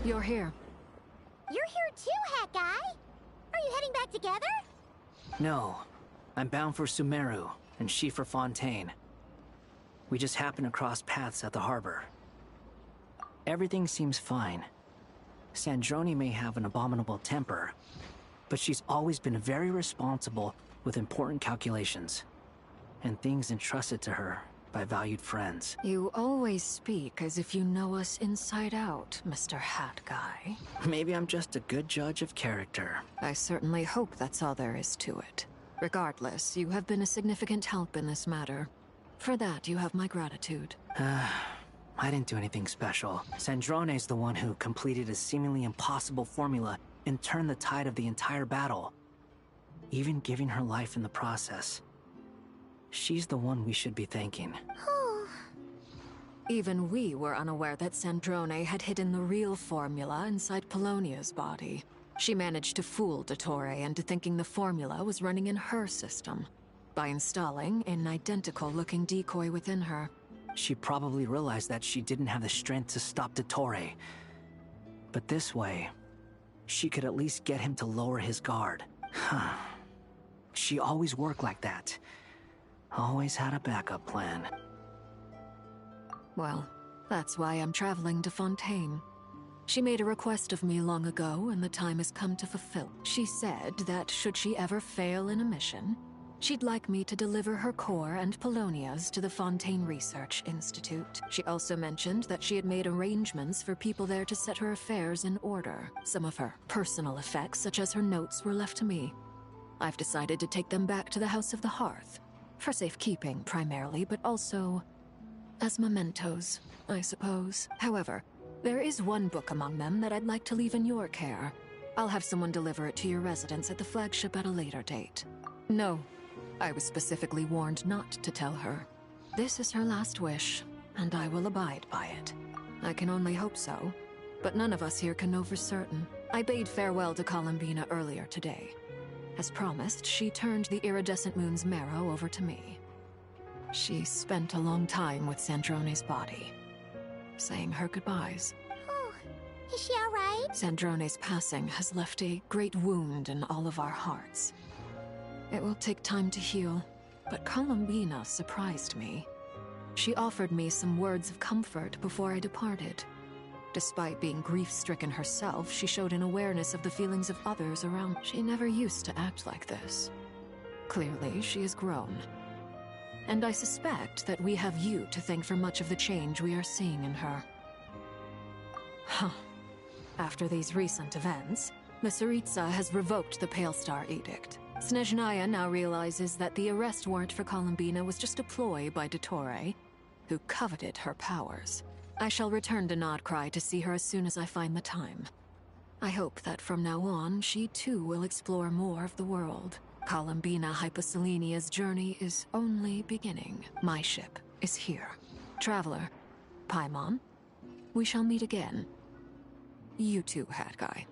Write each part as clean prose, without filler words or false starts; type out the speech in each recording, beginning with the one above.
You're here. You're here too, Hat Guy! Are you heading back together? No. I'm bound for Sumeru, and she for Fontaine. We just happened to cross paths at the harbor. Everything seems fine. Sandrone may have an abominable temper, but she's always been very responsible with important calculations, and things entrusted to her by valued friends. You always speak as if you know us inside out, Mr. Hat Guy. Maybe I'm just a good judge of character. I certainly hope that's all there is to it. Regardless, you have been a significant help in this matter. For that, you have my gratitude. I didn't do anything special. Sandrone's the one who completed a seemingly impossible formula and turned the tide of the entire battle, even giving her life in the process. She's the one we should be thanking. Even we were unaware that Sandrone had hidden the real formula inside Polonia's body. She managed to fool Dottore into thinking the formula was running in her system by installing an identical-looking decoy within her. She probably realized that she didn't have the strength to stop Dottore. But this way, she could at least get him to lower his guard. She always worked like that. Always had a backup plan. Well, that's why I'm traveling to Fontaine. She made a request of me long ago, and the time has come to fulfill. She said that should she ever fail in a mission, she'd like me to deliver her core and Polonia's to the Fontaine Research Institute. She also mentioned that she had made arrangements for people there to set her affairs in order. Some of her personal effects, such as her notes, were left to me. I've decided to take them back to the House of the Hearth. For safekeeping, primarily, but also as mementos, I suppose. However, there is one book among them that I'd like to leave in your care. I'll have someone deliver it to your residence at the flagship at a later date. No, I was specifically warned not to tell her. This is her last wish, and I will abide by it. I can only hope so, but none of us here can know for certain. I bade farewell to Columbina earlier today. As promised, she turned the iridescent moon's marrow over to me. She spent a long time with Sandrone's body, saying her goodbyes. Oh, is she all right? Sandrone's passing has left a great wound in all of our hearts. It will take time to heal, but Columbina surprised me. She offered me some words of comfort before I departed. Despite being grief-stricken herself, she showed an awareness of the feelings of others around. She never used to act like this. Clearly, she has grown. And I suspect that we have you to thank for much of the change we are seeing in her. After these recent events, the Tsaritsa has revoked the Pale Star Edict. Snezhnaya now realizes that the arrest warrant for Columbina was just a ploy by Dottore, who coveted her powers. I shall return to Nodcry to see her as soon as I find the time. I hope that from now on, she too will explore more of the world. Columbina Hyposelenia's journey is only beginning. My ship is here. Traveler, Paimon, we shall meet again. You too, Hat Guy.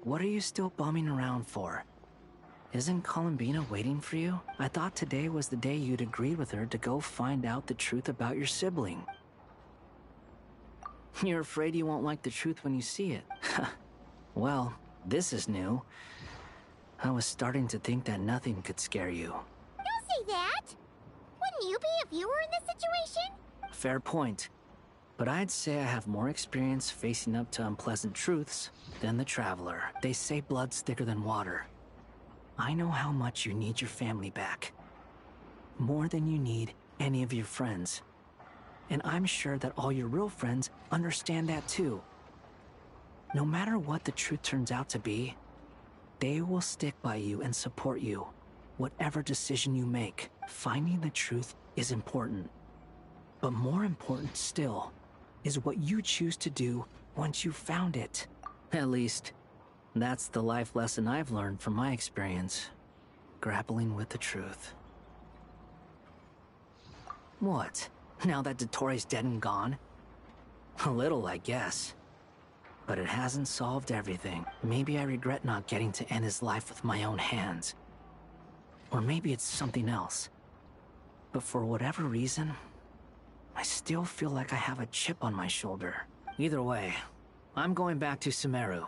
What are you still bumming around for? Isn't Columbina waiting for you? I thought today was the day you'd agreed with her to go find out the truth about your sibling. You're afraid you won't like the truth when you see it. Well, this is new. I was starting to think that nothing could scare you. Don't say that! Wouldn't you be if you were in this situation? Fair point. But I'd say I have more experience facing up to unpleasant truths than the Traveler. They say blood's thicker than water. I know how much you need your family back. More than you need any of your friends. And I'm sure that all your real friends understand that too. No matter what the truth turns out to be, they will stick by you and support you, whatever decision you make. Finding the truth is important. But more important still is what you choose to do once you've found it. At least, that's the life lesson I've learned from my experience, grappling with the truth. What? Now that Dottore's dead and gone? A little, I guess. But it hasn't solved everything. Maybe I regret not getting to end his life with my own hands. Or maybe it's something else. But for whatever reason, I still feel like I have a chip on my shoulder. Either way, I'm going back to Sumeru.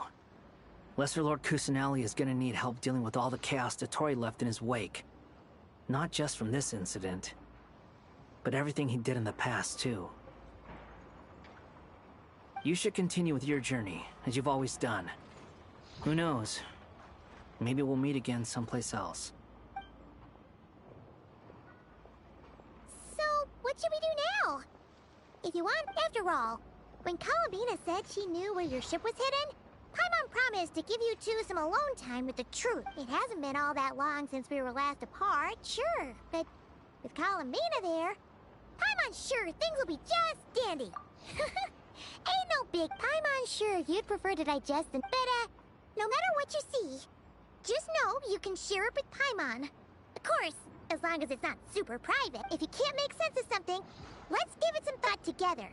Lesser Lord Kusanali is gonna need help dealing with all the chaos Dotori left in his wake. Not just from this incident, but everything he did in the past, too. You should continue with your journey, as you've always done. Who knows? Maybe we'll meet again someplace else. So, what should we do now? If you want, after all, when Columbina said she knew where your ship was hidden, Paimon promised to give you two some alone time with the truth. It hasn't been all that long since we were last apart, sure, but with Columbina there, Paimon's sure things will be just dandy. Ain't no big. Paimon's sure you'd prefer to digest and but no matter what you see, just know you can share it with Paimon. Of course, as long as it's not super private. If you can't make sense of something, let's give it some thought together.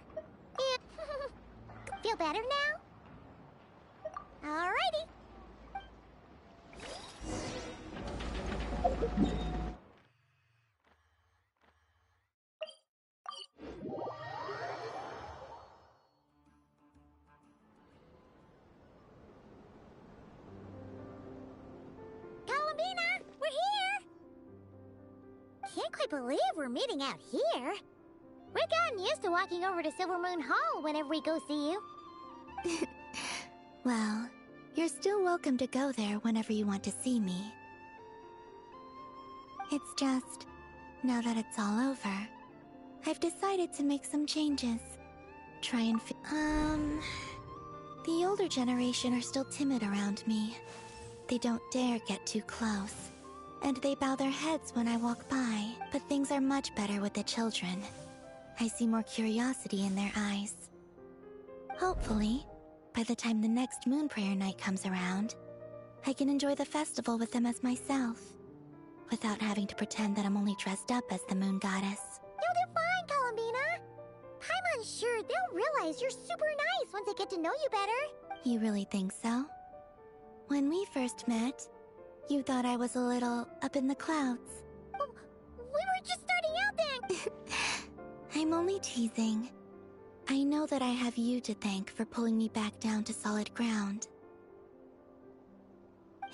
Feel better now? Alrighty. Columbina, we're here! Can't quite believe we're meeting out here. We've gotten used to walking over to Silver Moon Hall whenever we go see you. Well, you're still welcome to go there whenever you want to see me. It's just, now that it's all over, I've decided to make some changes. Try and the older generation are still timid around me. They don't dare get too close, and they bow their heads when I walk by. But things are much better with the children. I see more curiosity in their eyes. Hopefully, by the time the next Moon Prayer Night comes around, I can enjoy the festival with them as myself, without having to pretend that I'm only dressed up as the Moon Goddess. You'll do fine, Columbina. Paimon's sure they'll realize you're super nice once they get to know you better. You really think so? When we first met, you thought I was a little up in the clouds. We were just starting out then. I'm only teasing. I know that I have you to thank for pulling me back down to solid ground.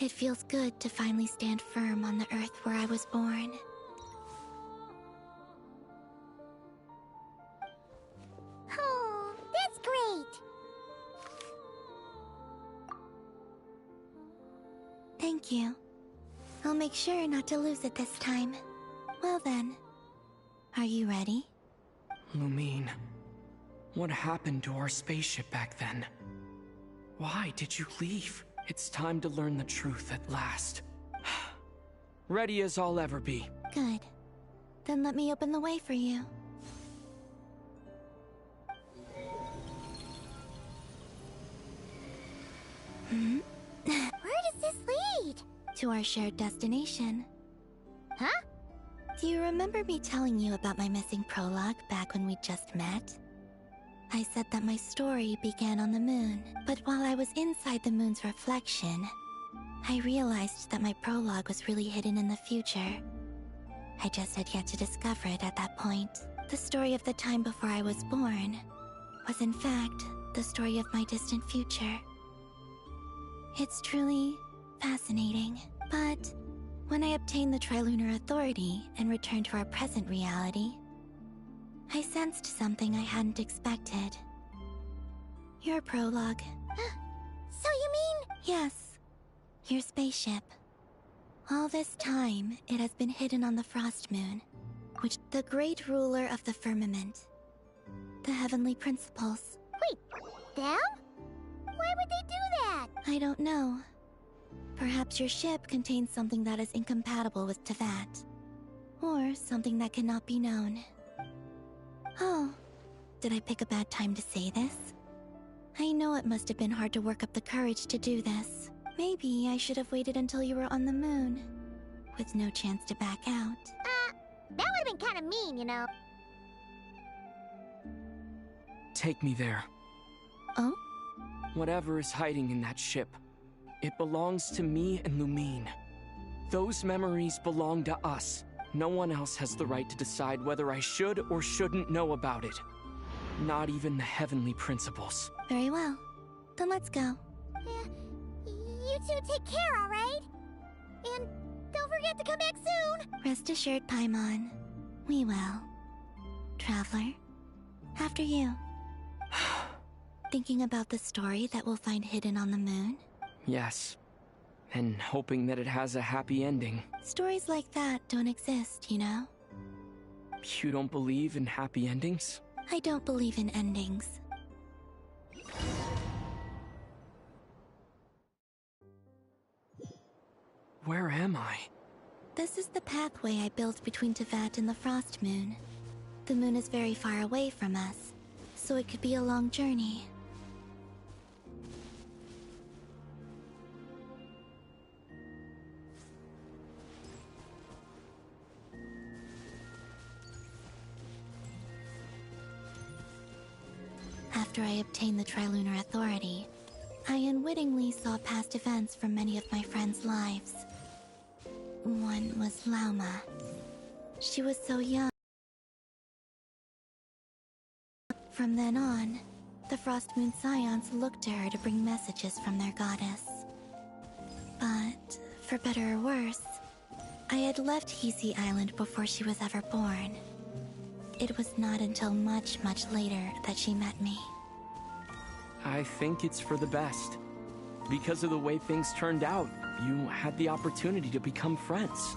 It feels good to finally stand firm on the earth where I was born. Oh, that's great. Thank you. I'll make sure not to lose it this time. Well then, are you ready? Lumine, what happened to our spaceship back then? Why did you leave? It's time to learn the truth at last. Ready as I'll ever be. Good. Then let me open the way for you. Where does this lead? To our shared destination. Huh? Do you remember me telling you about my missing prologue back when we just met? I said that my story began on the moon, but while I was inside the moon's reflection, I realized that my prologue was really hidden in the future. I just had yet to discover it at that point. The story of the time before I was born was in fact the story of my distant future. It's truly fascinating, but when I obtained the Trilunar Authority and returned to our present reality, I sensed something I hadn't expected. Your prologue. So you mean... Yes, your spaceship. All this time, it has been hidden on the Frost Moon, which the great ruler of the firmament. The heavenly principles. Wait, them? Why would they do that? I don't know. Perhaps your ship contains something that is incompatible with Tevat. Or something that cannot be known. Oh, did I pick a bad time to say this? I know it must have been hard to work up the courage to do this. Maybe I should have waited until you were on the moon, with no chance to back out. That would have been kind of mean, you know. Take me there. Oh? Whatever is hiding in that ship, it belongs to me and Lumine. Those memories belong to us, No one else has the right to decide whether I should or shouldn't know about it. Not even the heavenly principles. Very well. Then let's go. Yeah, you two take care, alright? And don't forget to come back soon! Rest assured, Paimon. We will. Traveler, after you. Thinking about the story that we'll find hidden on the moon? Yes. And hoping that it has a happy ending. Stories like that don't exist, you know? You don't believe in happy endings? I don't believe in endings. Where am I? This is the pathway I built between Teyvat and the Frost Moon. The moon is very far away from us, so it could be a long journey. After I obtained the Trilunar Authority, I unwittingly saw past events from many of my friends' lives. One was Lauma. She was so young. From then on, the Frost Moon Scions looked to her to bring messages from their goddess. But, for better or worse, I had left Hisi Island before she was ever born. It was not until much, much later that she met me. I think it's for the best. Because of the way things turned out, you had the opportunity to become friends.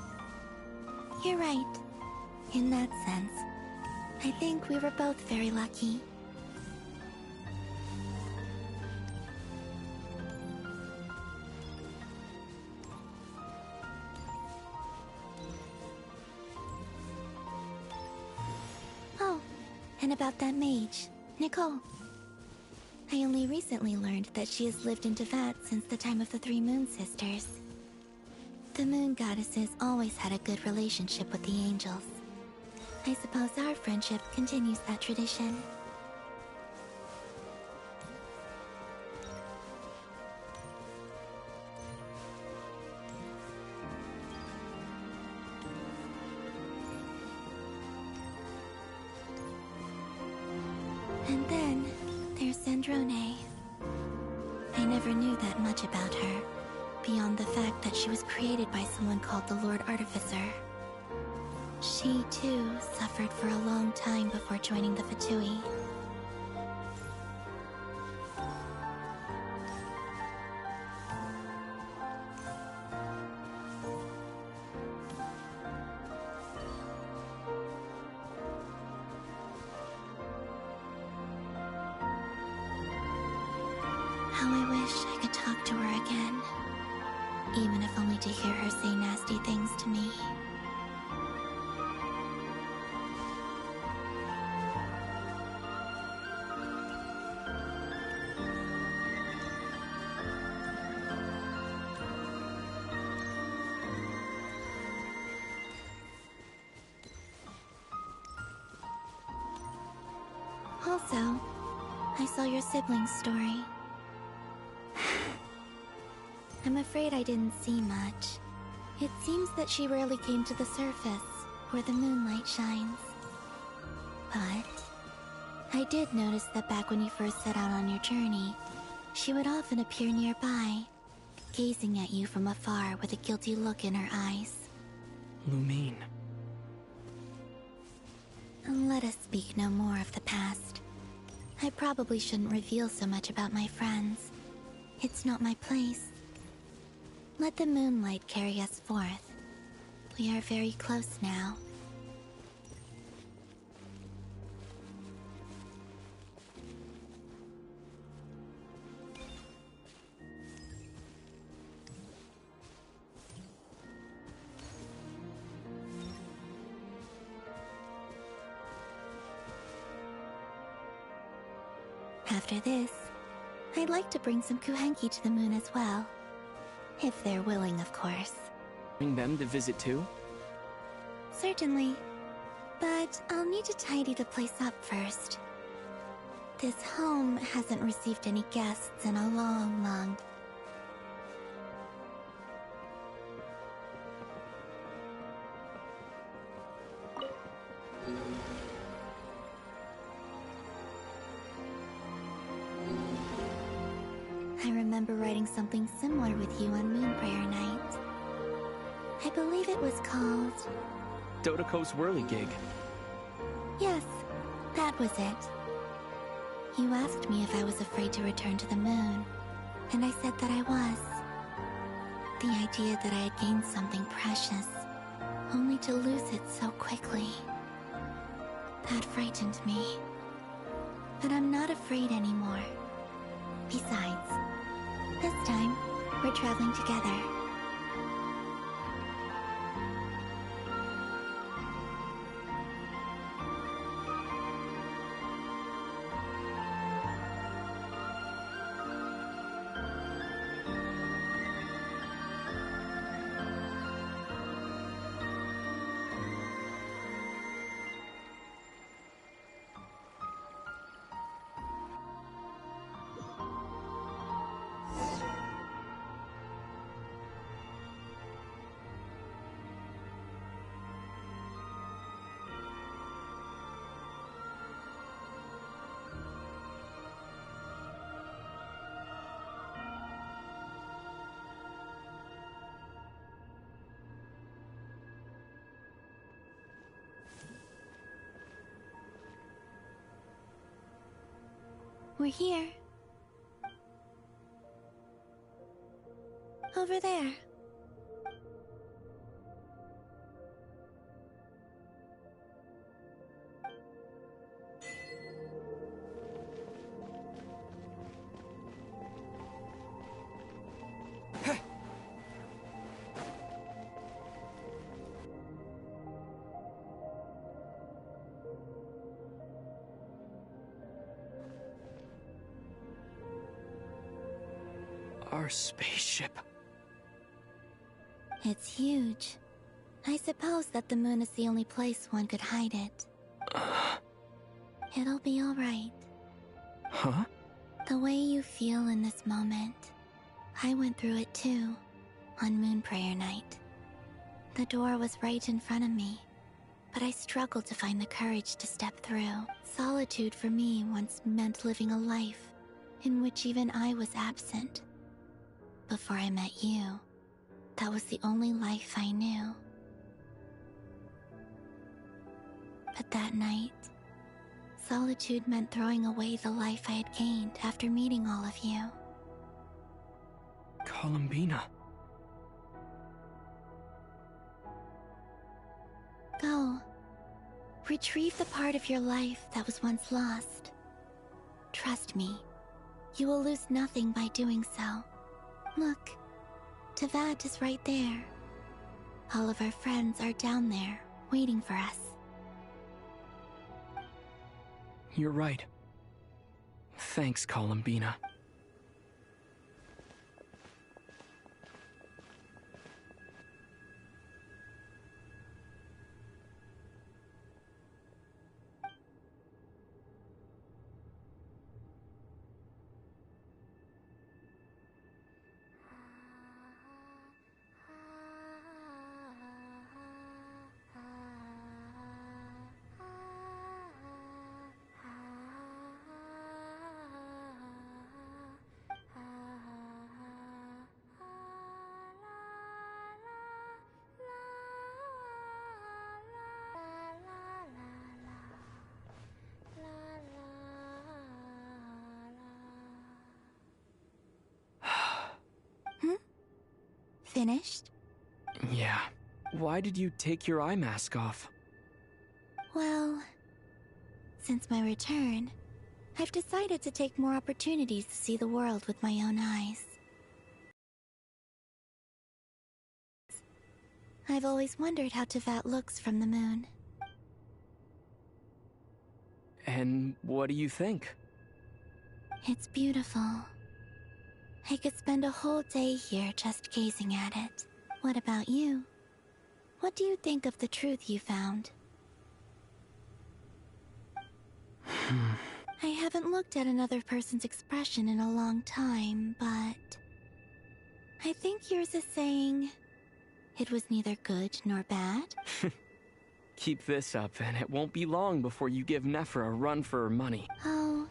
You're right. In that sense, I think we were both very lucky. Oh, and about that mage, Nicole. I only recently learned that she has lived in Teyvat since the time of the Three Moon Sisters. The Moon Goddesses always had a good relationship with the angels. I suppose our friendship continues that tradition. And then, there's Sandrone. I never knew that much about her, beyond the fact that she was created by someone called the Lord Artificer. She, too, suffered for a long time before joining the Fatui. How I wish I could talk to her again. Even if only to hear her say nasty things to me. Also, I saw your siblings' story. I'm afraid I didn't see much. It seems that she rarely came to the surface, where the moonlight shines. But I did notice that back when you first set out on your journey, she would often appear nearby, gazing at you from afar with a guilty look in her eyes. Lumine. Let us speak no more of the past. I probably shouldn't reveal so much about my friends. It's not my place. Let the moonlight carry us forth. We are very close now. After this, I'd like to bring some Kuhenki to the moon as well. If they're willing, of course. Bring them to visit too? Certainly. But I'll need to tidy the place up first. This home hasn't received any guests in a long. remember writing something similar with you on Moon Prayer Night. I believe it was called... Dodoko's Whirligig. Yes, that was it. You asked me if I was afraid to return to the moon, and I said that I was. The idea that I had gained something precious, only to lose it so quickly. That frightened me. But I'm not afraid anymore. Besides, this time, we're traveling together. We're here. Over there. Our spaceship. It's huge. I suppose that the moon is the only place one could hide it. It'll be alright. Huh? The way you feel in this moment, I went through it too, on Moon Prayer Night. The door was right in front of me, but I struggled to find the courage to step through. Solitude for me once meant living a life in which even I was absent. Before I met you, that was the only life I knew. But that night, solitude meant throwing away the life I had gained after meeting all of you. Columbina. Go. Retrieve the part of your life that was once lost. Trust me, you will lose nothing by doing so. Look, Teyvat is right there. All of our friends are down there, waiting for us. You're right. Thanks, Columbina. Finished? Yeah. Why did you take your eye mask off? Well, since my return, I've decided to take more opportunities to see the world with my own eyes. I've always wondered how Teyvat looks from the moon. And what do you think? It's beautiful. I could spend a whole day here just gazing at it. What about you? What do you think of the truth you found? I haven't looked at another person's expression in a long time, but... I think yours is saying... it was neither good nor bad? Keep this up, and it won't be long before you give Nephra a run for her money. Oh,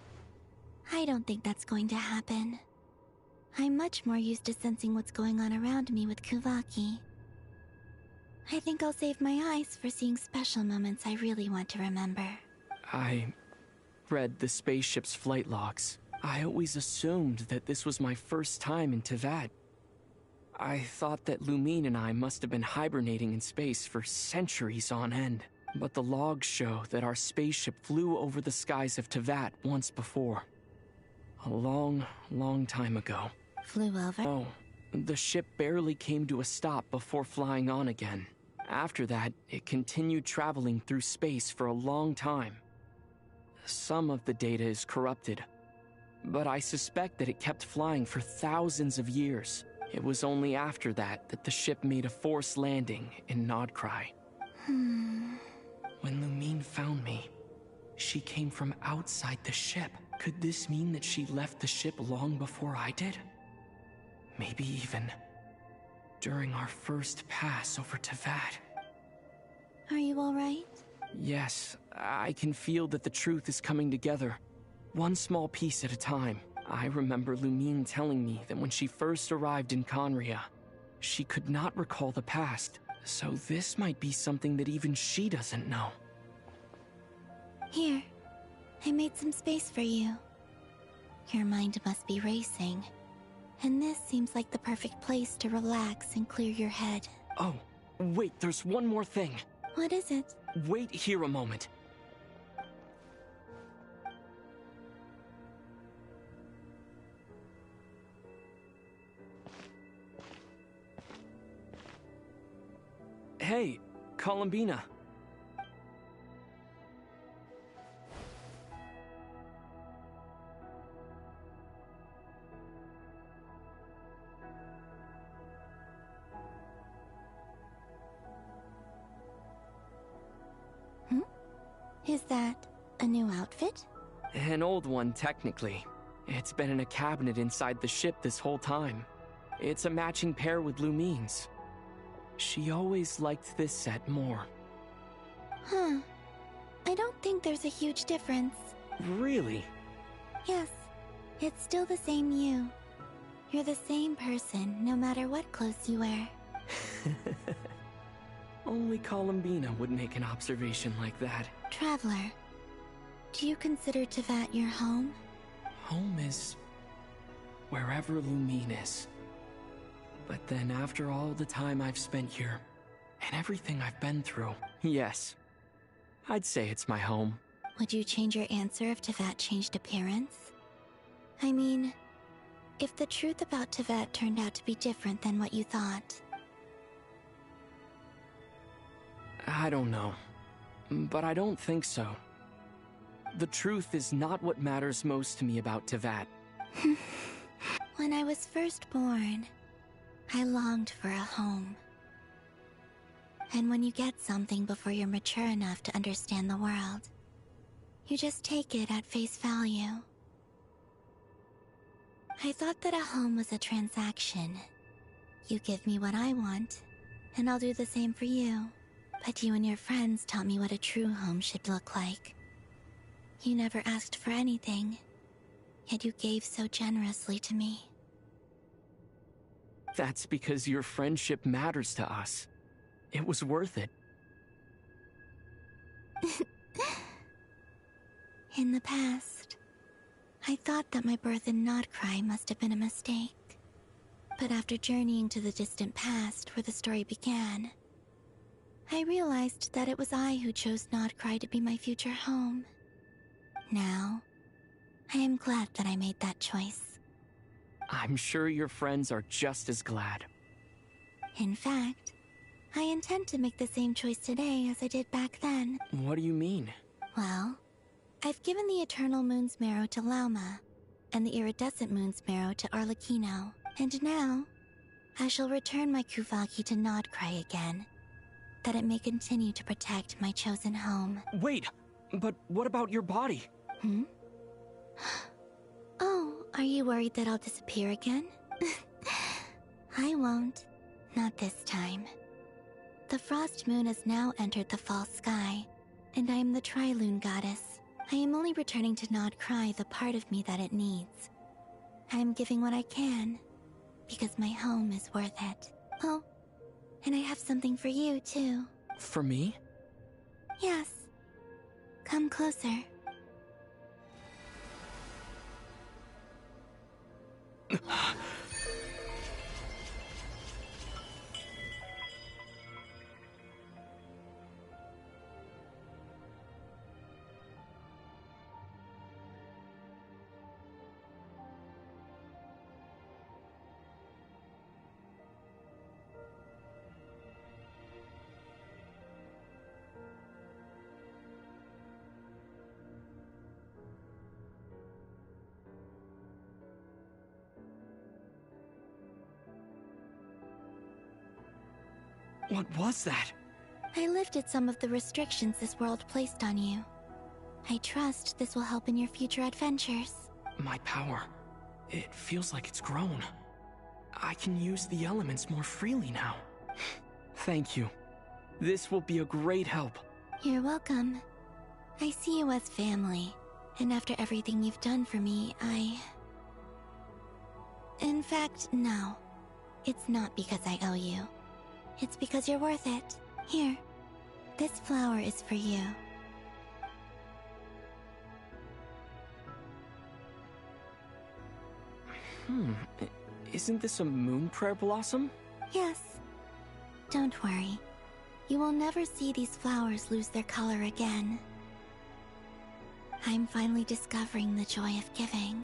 I don't think that's going to happen. I'm much more used to sensing what's going on around me with Kuvaki. I think I'll save my eyes for seeing special moments I really want to remember. I read the spaceship's flight logs. I always assumed that this was my first time in Teyvat. I thought that Lumine and I must have been hibernating in space for centuries on end. But the logs show that our spaceship flew over the skies of Teyvat once before. A long, long time ago. Flew over? Oh, the ship barely came to a stop before flying on again. After that, it continued traveling through space for a long time. Some of the data is corrupted, but I suspect that it kept flying for thousands of years. It was only after that that the ship made a forced landing in Nodcry. When Lumine found me, she came from outside the ship. Could this mean that she left the ship long before I did? Maybe even during our first pass over Teyvat. Are you alright? Yes, I can feel that the truth is coming together, one small piece at a time. I remember Lumine telling me that when she first arrived in Conria, she could not recall the past, so this might be something that even she doesn't know. Here, I made some space for you. Your mind must be racing, and this seems like the perfect place to relax and clear your head. Oh, wait, there's one more thing. What is it? Wait here a moment. Hey, Columbina. Is that a new outfit? An old one, technically. It's been in a cabinet inside the ship this whole time. It's a matching pair with Lumine's. She always liked this set more. Huh. I don't think there's a huge difference. Really? Yes, it's still the same you. You're the same person, no matter what clothes you wear. Only Columbina would make an observation like that. Traveler, do you consider Teyvat your home? Home is wherever Lumine is. But then after all the time I've spent here, and everything I've been through, yes, I'd say it's my home. Would you change your answer if Teyvat changed appearance? I mean, if the truth about Teyvat turned out to be different than what you thought. I don't know, but I don't think so. The truth is not what matters most to me about Teyvat. When I was first born, I longed for a home. And when you get something before you're mature enough to understand the world, you just take it at face value. I thought that a home was a transaction. You give me what I want, and I'll do the same for you. But you and your friends taught me what a true home should look like. You never asked for anything, yet you gave so generously to me. That's because your friendship matters to us. It was worth it. In the past, I thought that my birth in Nodcry must have been a mistake. But after journeying to the distant past where the story began, I realized that it was I who chose Nodcry to be my future home. Now, I am glad that I made that choice. I'm sure your friends are just as glad. In fact, I intend to make the same choice today as I did back then. What do you mean? Well, I've given the Eternal Moon's Marrow to Lauma, and the Iridescent Moon's Marrow to Arlecchino. And now, I shall return my Kuvaki to Nodcry again, that it may continue to protect my chosen home. Wait, but what about your body? Oh, are you worried that I'll disappear again? I won't. Not this time. The Frost Moon has now entered the false sky, and I am the Trilune Goddess. I am only returning to Nodcry the part of me that it needs. I am giving what I can, because my home is worth it. Oh, and I have something for you, too. For me? Yes. Come closer. What was that? I lifted some of the restrictions this world placed on you. I trust this will help in your future adventures. My power. It feels like it's grown. I can use the elements more freely now. Thank you. This will be a great help. You're welcome. I see you as family, and after everything you've done for me, In fact, no. It's not because I owe you. It's because you're worth it. Here, this flower is for you. Isn't this a moon prayer blossom? Yes. Don't worry. You will never see these flowers lose their color again. I'm finally discovering the joy of giving.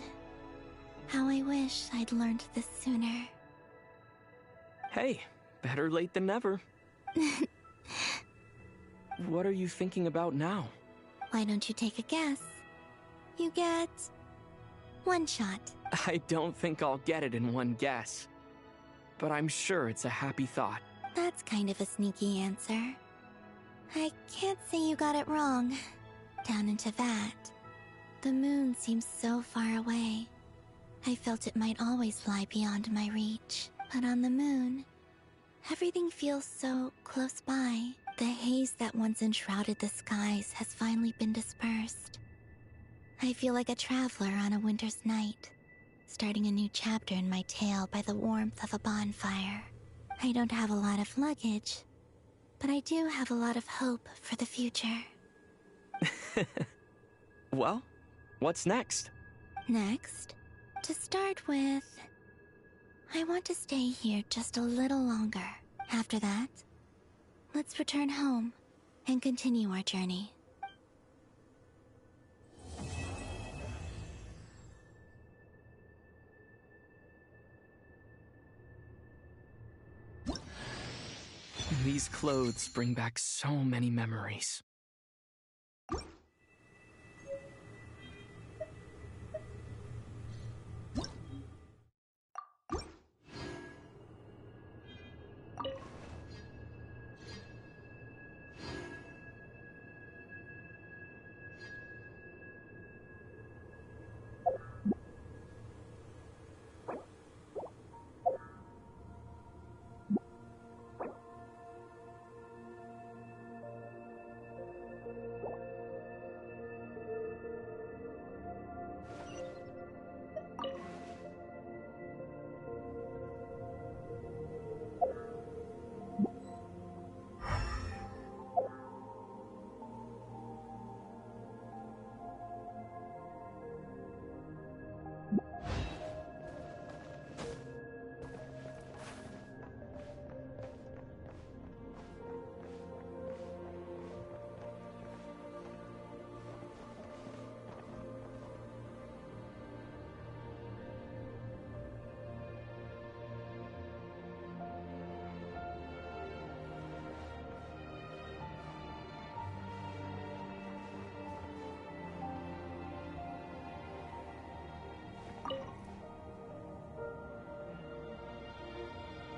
How I wish I'd learned this sooner. Hey, better late than never. What are you thinking about now? Why don't you take a guess? You get... one shot. I don't think I'll get it in one guess. But I'm sure it's a happy thought. That's kind of a sneaky answer. I can't say you got it wrong. Down into that. The moon seems so far away. I felt it might always lie beyond my reach. But on the moon, everything feels so close by. The haze that once enshrouded the skies has finally been dispersed. I feel like a traveler on a winter's night, starting a new chapter in my tale by the warmth of a bonfire. I don't have a lot of luggage, but I do have a lot of hope for the future. Well, what's next? Next, to start with, I want to stay here just a little longer. After that, let's return home and continue our journey. These clothes bring back so many memories.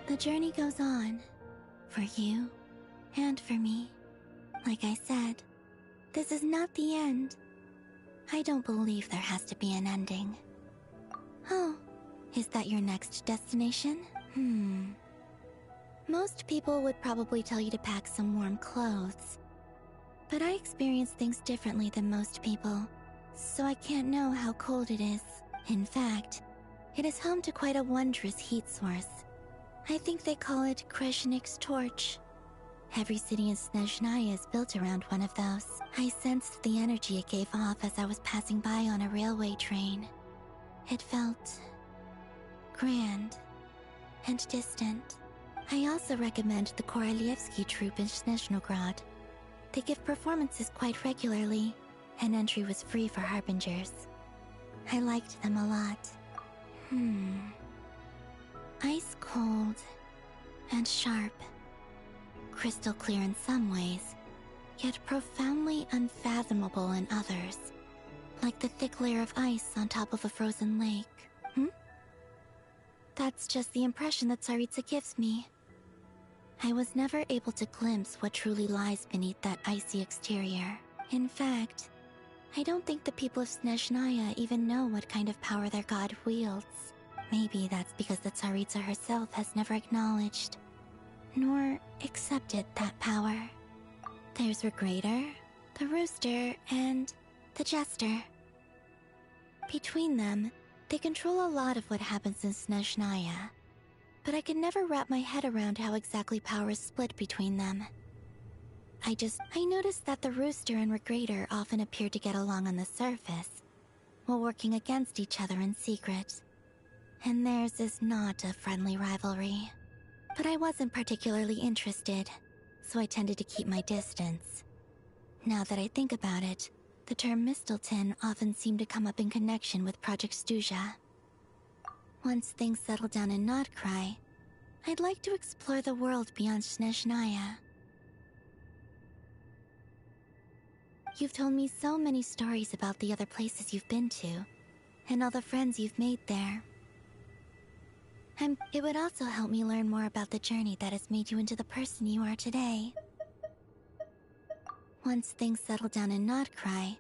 The journey goes on, for you and for me. Like I said, this is not the end. I don't believe there has to be an ending. Oh, is that your next destination? Most people would probably tell you to pack some warm clothes. But I experience things differently than most people, so I can't know how cold it is. In fact, It is home to quite a wondrous heat source. I think they call it Kreshnik's torch. Every city in Snezhnaya is built around one of those. I sensed the energy it gave off as I was passing by on a railway train. It felt grand and distant. I also recommend the Korolievsky troupe in Snezhnograd. They give performances quite regularly, and entry was free for Harbingers. I liked them a lot. Ice cold and sharp. Crystal clear in some ways, yet profoundly unfathomable in others. Like the thick layer of ice on top of a frozen lake. That's just the impression that Tsaritsa gives me. I was never able to glimpse what truly lies beneath that icy exterior. In fact, I don't think the people of Snezhnaya even know what kind of power their god wields. Maybe that's because the Tsaritsa herself has never acknowledged, nor accepted that power. There's Regrator, the Rooster, and the Jester. Between them, they control a lot of what happens in Snezhnaya, but I can never wrap my head around how exactly power is split between them. I noticed that the Rooster and Regrator often appear to get along on the surface, while working against each other in secret. And theirs is not a friendly rivalry. But I wasn't particularly interested, so I tended to keep my distance. Now that I think about it, the term Mistelton often seemed to come up in connection with Project Stuja. Once things settle down in Notcry, I'd like to explore the world beyond Snezhnaya. You've told me so many stories about the other places you've been to, and all the friends you've made there. It would also help me learn more about the journey that has made you into the person you are today. Once things settle down in Notcry,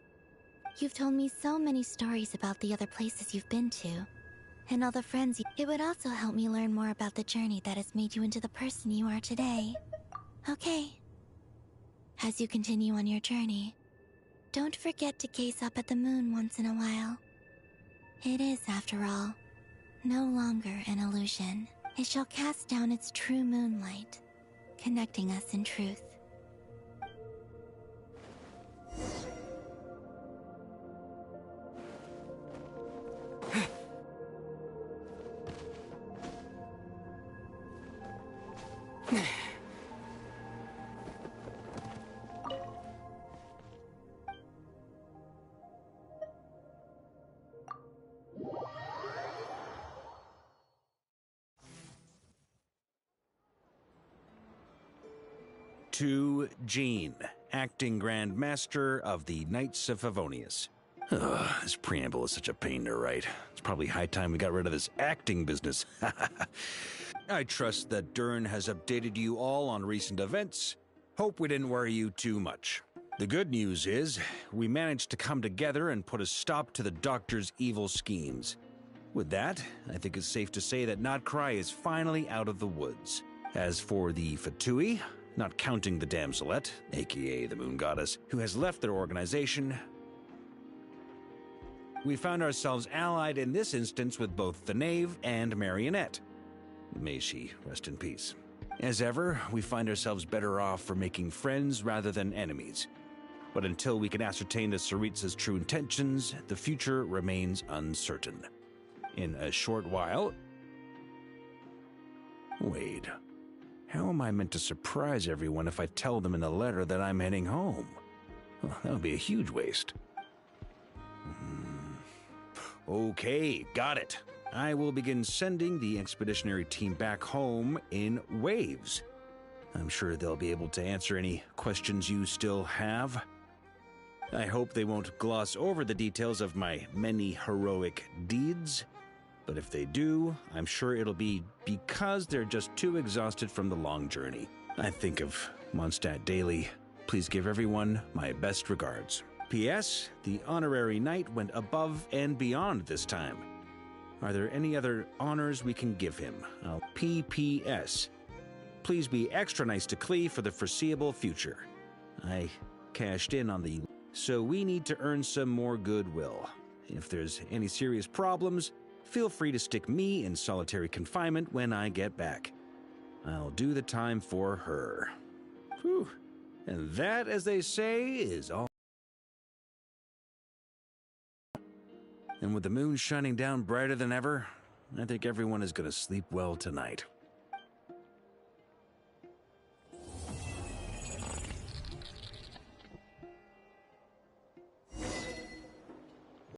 you've told me so many stories about the other places you've been to, and all the friends It would also help me learn more about the journey that has made you into the person you are today. Okay. As you continue on your journey, don't forget to gaze up at the moon once in a while. It is, after all, no longer an illusion. It shall cast down its true moonlight, connecting us in truth. To Jean, acting Grand Master of the Knights of Favonius. This preamble is such a pain to write. It's probably high time we got rid of this acting business. I trust that Dern has updated you all on recent events. Hope we didn't worry you too much. The good news is, we managed to come together and put a stop to the Doctor's evil schemes. With that, I think it's safe to say that Notcry is finally out of the woods. As for the Fatui, not counting the Damselette, aka the Moon Goddess, who has left their organization, we found ourselves allied in this instance with both the Knave and Marionette. May she rest in peace. As ever, we find ourselves better off for making friends rather than enemies. But until we can ascertain the Tsaritsa's true intentions, the future remains uncertain. In a short while... Wait. How am I meant to surprise everyone if I tell them in the letter that I'm heading home? Well, that would be a huge waste. Okay, got it. I will begin sending the expeditionary team back home in waves. I'm sure they'll be able to answer any questions you still have. I hope they won't gloss over the details of my many heroic deeds. But if they do, I'm sure it'll be because they're just too exhausted from the long journey. I think of Mondstadt daily. Please give everyone my best regards. P.S. The honorary knight went above and beyond this time. Are there any other honors we can give him? P.P.S. Please be extra nice to Klee for the foreseeable future. I cashed in on the... So we need to earn some more goodwill. If there's any serious problems, feel free to stick me in solitary confinement when I get back. I'll do the time for her. Whew. And that, as they say, is all. And with the moon shining down brighter than ever, I think everyone is going to sleep well tonight.